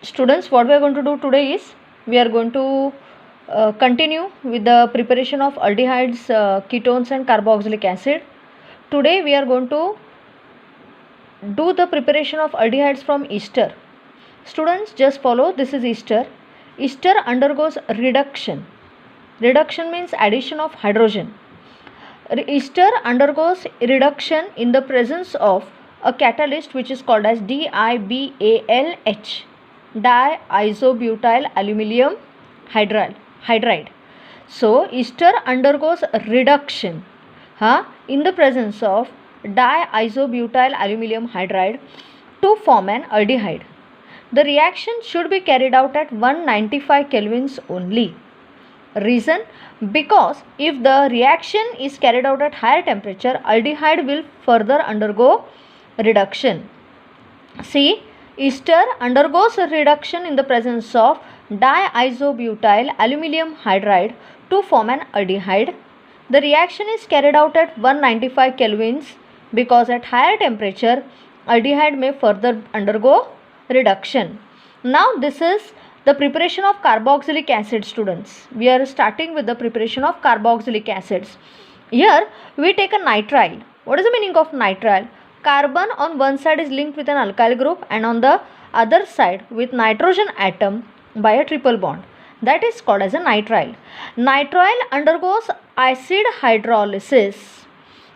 Students, what we are going to do today is we are going to continue with the preparation of aldehydes, ketones and carboxylic acid. Today we are going to do the preparation of aldehydes from ester. Students, just follow. This is ester. Ester undergoes reduction. Reduction means addition of hydrogen. Ester undergoes reduction in the presence of a catalyst which is called as DIBALH, diisobutyl aluminium hydride. So ester undergoes reduction in the presence of diisobutyl aluminium hydride to form an aldehyde. The reaction should be carried out at 195 kelvins only. Reason? Because if the reaction is carried out at higher temperature, aldehyde will further undergo reduction. See, ester undergoes a reduction in the presence of diisobutyl aluminium hydride to form an aldehyde. The reaction is carried out at 195 kelvins because at higher temperature aldehyde may further undergo reduction. Now this is the preparation of carboxylic acid, students. We are starting with the preparation of carboxylic acids. Here we take a nitrile. What is the meaning of nitrile? Carbon on one side is linked with an alkyl group and on the other side with nitrogen atom by a triple bond. That is called as a nitrile. Nitrile undergoes acid hydrolysis.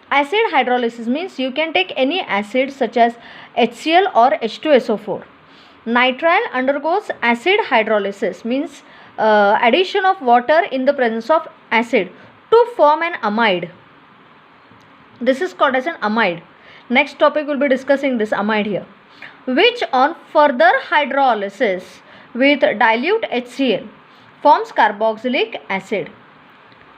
Acid hydrolysis means you can take any acid such as HCl or H2SO4. Nitrile undergoes acid hydrolysis means addition of water in the presence of acid to form an amide. This is called as an amide. Next topic will be discussing this amide here, which on further hydrolysis with dilute HCl forms carboxylic acid.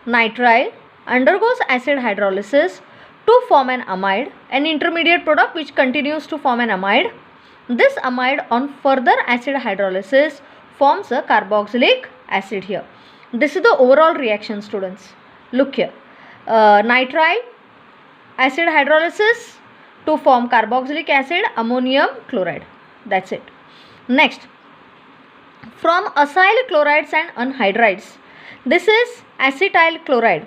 Nitrile undergoes acid hydrolysis to form an amide, an intermediate product which continues to form an amide. This amide on further acid hydrolysis forms a carboxylic acid here. This is the overall reaction, students. Look here. Nitrile, acid hydrolysis to form carboxylic acid, ammonium chloride. That's it. Next, from acyl chlorides and anhydrides. This is acetyl chloride.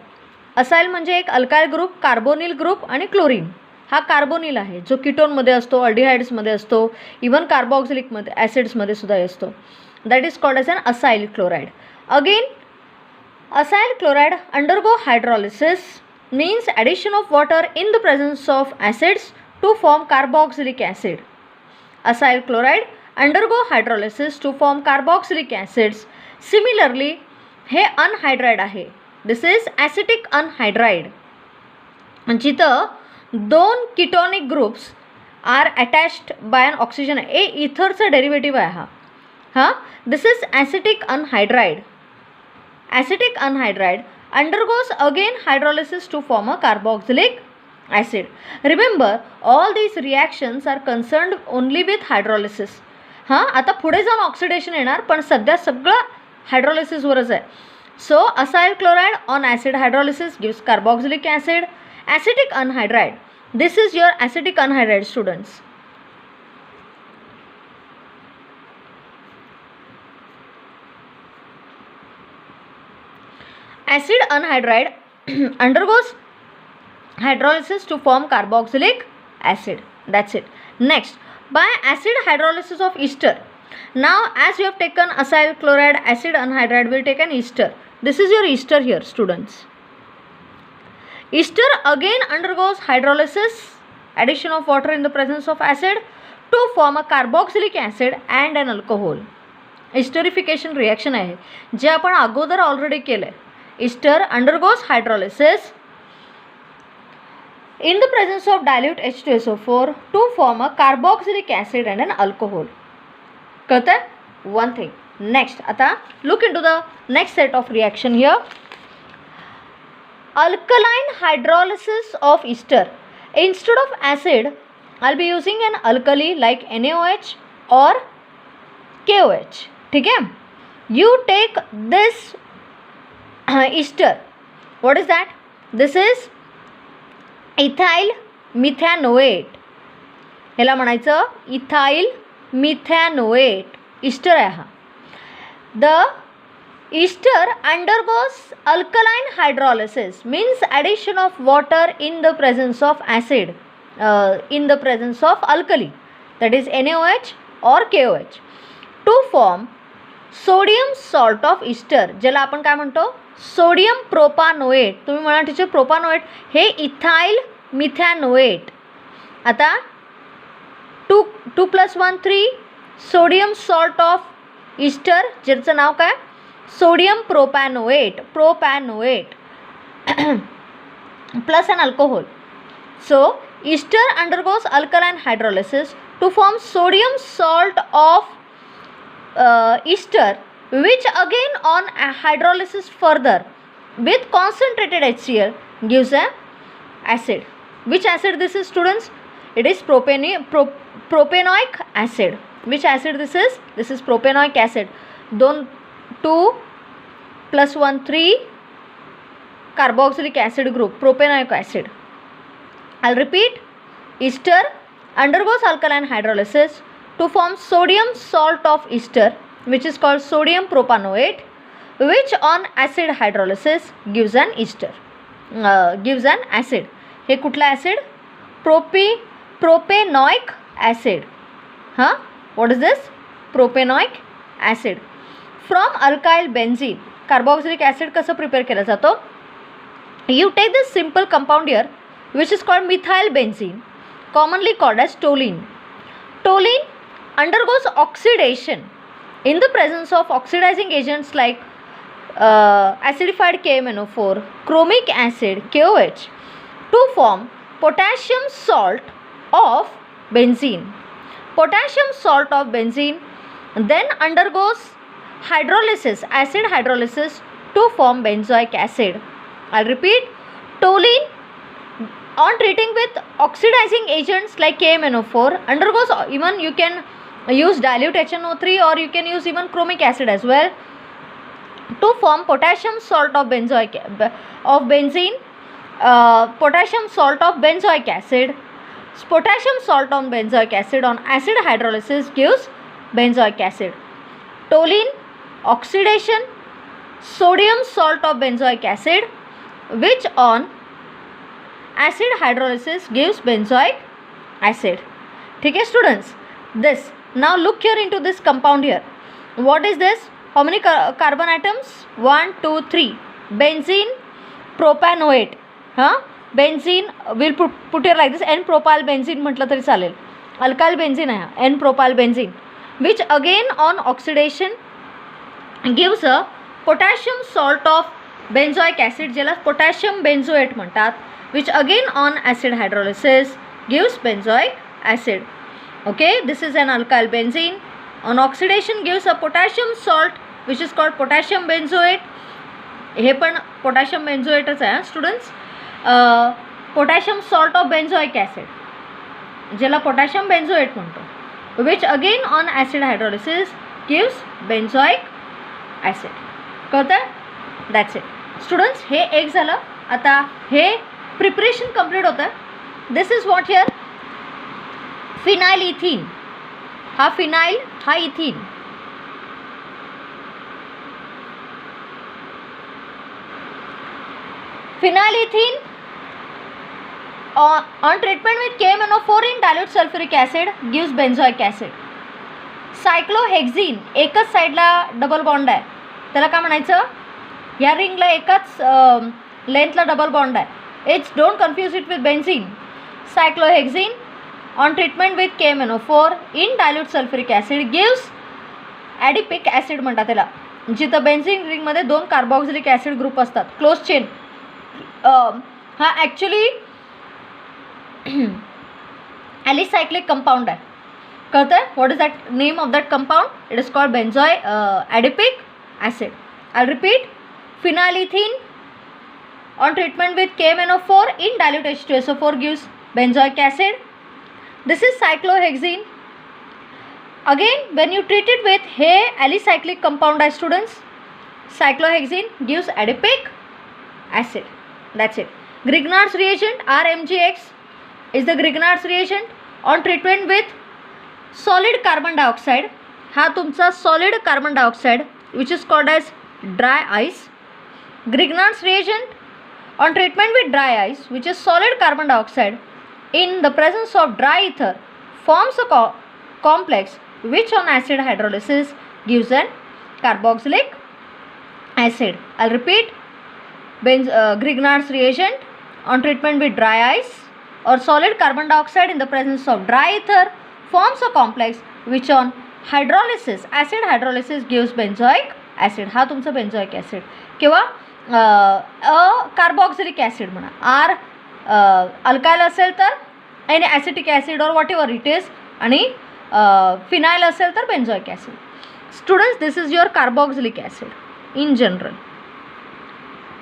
Acyl म्हणजे एक alkyl group, carbonyl group आणि chlorine. हा carbonyl आहे जो कीटोनमध्ये असतो, अल्डिहाइड्समध्ये असतो, even कार्बॉक्सिलिकमध्ये ॲसिड्समध्ये सुद्धा असतो. That is called as an acyl chloride. Again acyl chloride undergo hydrolysis means addition of water in the presence of acids to form carboxylic acid. Acyl chloride undergo hydrolysis to form carboxylic acids. Similarly, हे anhydride आहे. This is acetic anhydride. जिथं दोन ketonic groups are attached by an oxygen. A इथरचा derivative आहे हा. This is acetic anhydride. Acetic anhydride undergoes again hydrolysis to form a carboxylic acid. Remember, all these reactions are concerned only with hydrolysis. आता पुढे जाऊन oxidation येणार, पण सध्या सगळं हायड्रोलिसिसवरच आहे. So acyl chloride on acid hydrolysis gives carboxylic acid. Acetic anhydride, this is your acetic anhydride, students. Acid anhydride undergoes hydrolysis to form carboxylic acid. That's it. Next, by acid hydrolysis of ester. Now, as you have taken acyl chloride, acid anhydride will take an ester. This is your ester here, students. Ester again undergoes hydrolysis, addition of water in the presence of acid to form a carboxylic acid and an alcohol. Esterification reaction आहे जे आपण अगोदर already केलं आहे. Ester undergoes hydrolysis in the presence of dilute H2SO4 to form a carboxylic acid and an alcohol. कळतंय? One thing. Next, आता look into the next set of reaction here. Alkaline hydrolysis of ester. Instead of acid, I'll be using an alkali like NaOH or KOH. ठीक है? You take this ester. What is that? This is ethyl मिथॅनोएट. ह्याला म्हणायचं ethyl मिथॅनोएट. Easter आहे हा. The Easter undergoes alkaline hydrolysis means addition of water in the presence of acid in the presence of alkali, that is NaOH or KOH, to form sodium salt of ester, ज्याला आपण काय म्हणतो sodium प्रोपानोएट. तुम्ही म्हणा teacher प्रोपानोएट, हे ethyl मिथॅनोएट. आता 2 + 1 3 sodium salt of Easter, ज्याचं नाव काय sodium propanoate plus an alcohol. So ester undergoes alkaline hydrolysis to form sodium salt of ester, which again on hydrolysis further with concentrated HCl gives an acid. Which acid this is, students? It is propanoic acid. Which acid this is? This is propanoic acid. 2 + 1 3 carboxylic acid group, propanoic acid. I'll repeat. Ester undergoes alkaline hydrolysis to form sodium salt of ester, which is called sodium propanoate, which on acid hydrolysis gives an ester, gives an acid. हे कुठला acid? Propanoic acid. What is this? Propanoic acid. From alkyl benzene, carboxylic acid कसं prepare केला जातो? You take this simple compound here, which is called methyl benzene, commonly called as toluene. Toluene undergoes oxidation in the presence of oxidizing agents like acidified KMnO4, chromic acid KOH, to form potassium salt of benzene. Potassium salt of benzene then undergoes hydrolysis, acid hydrolysis, to form benzoic acid. I'll repeat. Toluene on treating with oxidizing agents like KMnO4 undergoes, even you can use dilute HNO3 or you can use even chromic acid as well, to form potassium salt of benzene, potassium salt of benzoic acid. Potassium salt on benzoic acid on acid hydrolysis gives benzoic acid. Toluene oxidation, sodium salt of benzoic acid, which on acid hydrolysis gives benzoic acid. ठीक है students? This, now look here into this compound here. What is this? How many carbon atoms? 1 2 3. Benzene propanoate. Benzene, we'll put here like this, N-propyl benzene म्हटलं तरी चालेल. Alkyl benzene आहे N-propyl benzene, which again on oxidation gives a potassium salt of benzoic acid, ज्याला potassium benzoate म्हणतात, which again on acid hydrolysis gives benzoic acid. Okay, this is an alkyl benzene. On oxidation gives a potassium salt, which is called potassium benzoate. हे पण potassium benzoate आहे students. Potassium salt of benzoic acid, ज्याला potassium benzoate म्हणतो, which again on acid hydrolysis gives benzoic acid. कळतं? That's it. Students, हे एक झालं. आता हे preparation complete होतं. This is what here phenyl ethene. हा फिनाइल, हा ethene. Phenyl ethene on treatment with KMnO4 in dilute sulfuric acid gives benzoic acid. सायक्लोहेक्झिन एकच साईडला double bond आहे, त्याला काय म्हणायचं? या रिंगला एकाच लेंथला डबल बॉन्ड आहे. It's don't confuse it with benzene. Cyclohexene on treatment with KMnO4 in dilute sulfuric acid gives adipic acid म्हणतात त्याला. जिथं बेन्झीन रिंगमध्ये 2 कार्बोक्सिलिक ॲसिड ग्रुप असतात, क्लोज चेन. हा ॲक्च्युली ॲलिसायक्लिक कंपाऊंड आहे. कळतं आहे? What is that name of that compound? It is called adipic acid. I'll repeat. Phenylethyne on treatment with KMnO4 in dilute H2SO4 gives benzoic acid. This is cyclohexene. Again, when you treat it with alicyclic compound as students, cyclohexene gives adipic acid. That's it. Grignard's reagent RMgX is the Grignard's reagent on treatment with solid carbon dioxide. हा तुमचा solid carbon dioxide which is called as dry ice. Grignard's reagent on treatment with dry ice, which is solid carbon dioxide, in the presence of dry ether, forms a complex which on acid hydrolysis gives an carboxylic acid. I'll repeat. Grignard's reagent on treatment with dry ice or solid carbon dioxide in the presence of dry ether forms a complex which on hydrolysis, acid hydrolysis gives benzoic acid. हा तुमचा benzoic acid किंवा carboxylic acid म्हणा. R alkyl असेल तर an acetic acid or whatever it is, आणि phenyl असेल तर benzoic acid. Students, this is your carboxylic acid in general.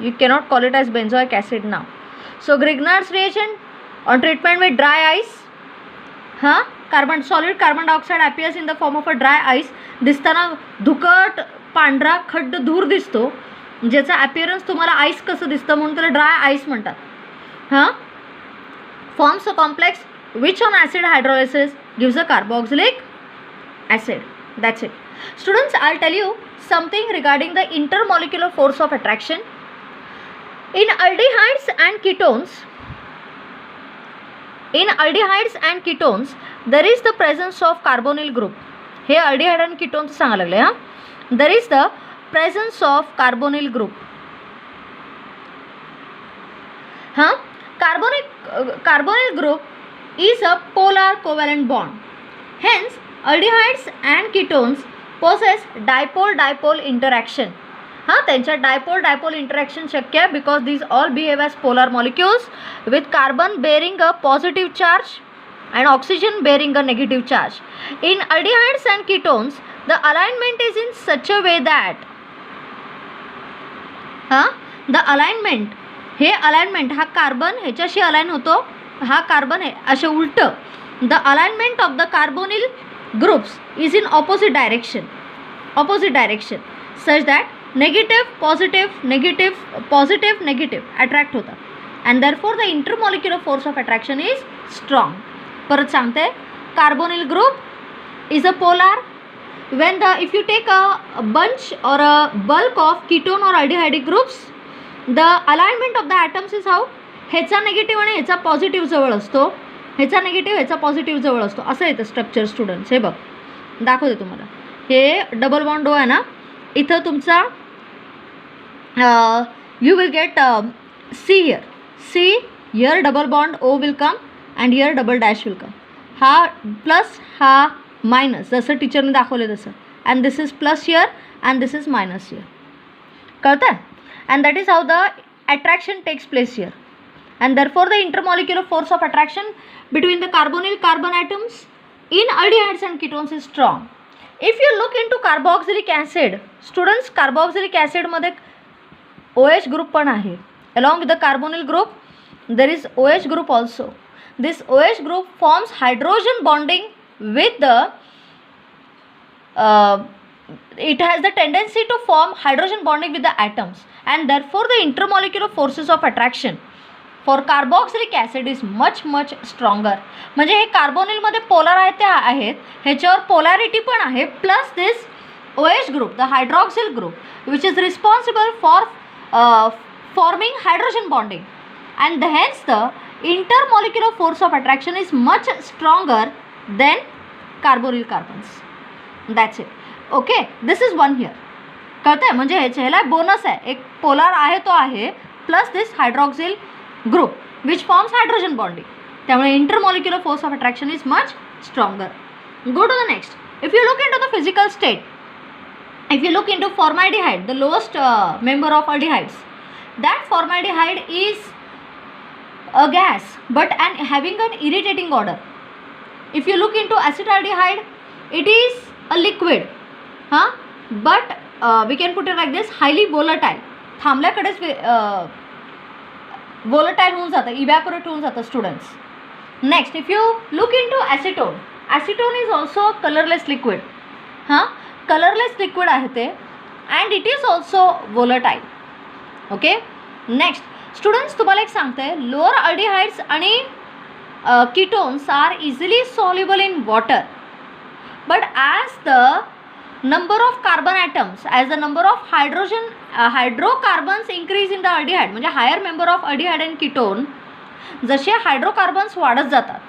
You cannot call it as benzoic acid now. So Grignard's reagent on treatment with dry ice, solid carbon dioxide appears in the form of a dry ice. दिसताना धुकट पांढरा खड्ड धूर दिसतो, ज्याचा appearance तुम्हाला ice कसं दिसतं म्हणून त्याला ड्राय आईस म्हणतात. Forms a complex which on acid hydrolysis gives a carboxylic acid. That's it. Students, I tell you something regarding the intermolecular force of attraction. In aldehydes and ketones, there is the presence of carbonyl group. हे aldehyde and ketones सांगायला लागले. There is the presence of carbonyl group. Carbonyl group is a polar covalent bond. Hence, aldehydes and ketones possess dipole-dipole interaction. त्यांच्या dipole interaction शक्य आहे because these all behave as polar molecules with carbon bearing a positive charge and oxygen bearing a negative charge. In aldehydes and ketones the alignment is in such a way that the alignment, हे alignment हा carbon ह्याच्याशी align होतो, हा carbon आहे असे उलट. The alignment of the carbonyl groups is in opposite direction such that negative positive attract होतात, and therefore the intermolecular force of attraction is strong. परत सांगते, carbonyl group is a polar. When if you take a bunch or a bulk of ketone or aldehyde groups, the alignment of the atoms is how, ह्याचा negative आणि ह्याचा positive जवळ असतो, ह्याचा negative ह्याचा positive जवळ असतो, असं येतं स्ट्रक्चर. स्टुडंट्स, हे बघ दाखवते तुम्हाला. हे डबल बॉन्ड ओ आहे ना, इथं तुमचा you will get here double bond O will come and here double dash will come. हा प्लस हा मायनस, जसं टीचरने दाखवले तसं, and this is plus here and this is minus here. कळतं? And that is how the attraction takes place here. And therefore the intermolecular force of attraction between the carbonyl carbon atoms in aldehydes and ketones is strong. If you look into carboxylic acid, students, carboxylic acid मध्ये OH group पण आहे. Along with the carbonyl group, there is OH group also. This OH group forms hydrogen bonding with the, it has the tendency to form hydrogen bonding with the atoms, and therefore the intermolecular forces of attraction for carboxylic acid is much stronger. म्हणजे हे कार्बोनिलमध्ये polar आहेत, ह्याच्यावर polarity पण आहे, plus this OH group, the hydroxyl group, which is responsible for forming hydrogen bonding, and hence the intermolecular force of attraction is much stronger than carbonyl carbons. That's it. Okay, this is one here. कळतंय? म्हणजे ह्याला bonus आहे, एक polar आहे तो आहे, plus this hydroxyl group which forms hydrogen bonding. त्यामुळे intermolecular force of attraction is much stronger. Go to the next. If you look into the physical state, if you look into formaldehyde, the lowest member of aldehydes, that formaldehyde is a gas but having an irritating odor. If you look into acetaldehyde, it is a liquid, but we can put it like this, highly volatile. थांबल्याकडेच volatile होऊन जातं, evaporate होऊन जातं. Students, next, if you look into acetone is also a colorless liquid. Colourless liquid आहे ते, and it is also volatile. Okay, next students, तुम्हाला एक सांगते, लोअर अल्डिहाइड्स आणि ketones are easily soluble in water, but as the number of carbon atoms, as the number of hydrocarbons increase in the aldehyde, म्हणजे higher member of aldehyde and ketone, जसे hydrocarbons वाढत जातात,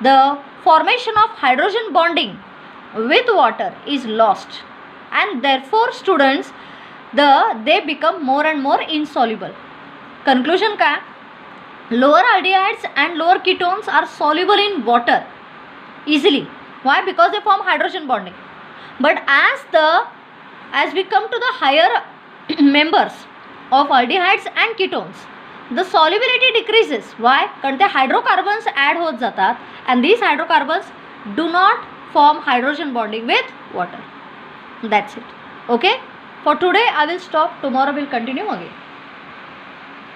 the formation of hydrogen bonding with water is lost, and therefore students they become more and more insoluble. Conclusion काय? Lower aldehydes and lower ketones are soluble in water easily. Why? Because they form hydrogen bonding. But as we come to the higher members of aldehydes and ketones, the solubility decreases. Why? कारण ते hydrocarbons add होत जातात, and these hydrocarbons do not form hydrogen bonding with water. That's it. Okay? For today I will stop. Tomorrow we'll continue again.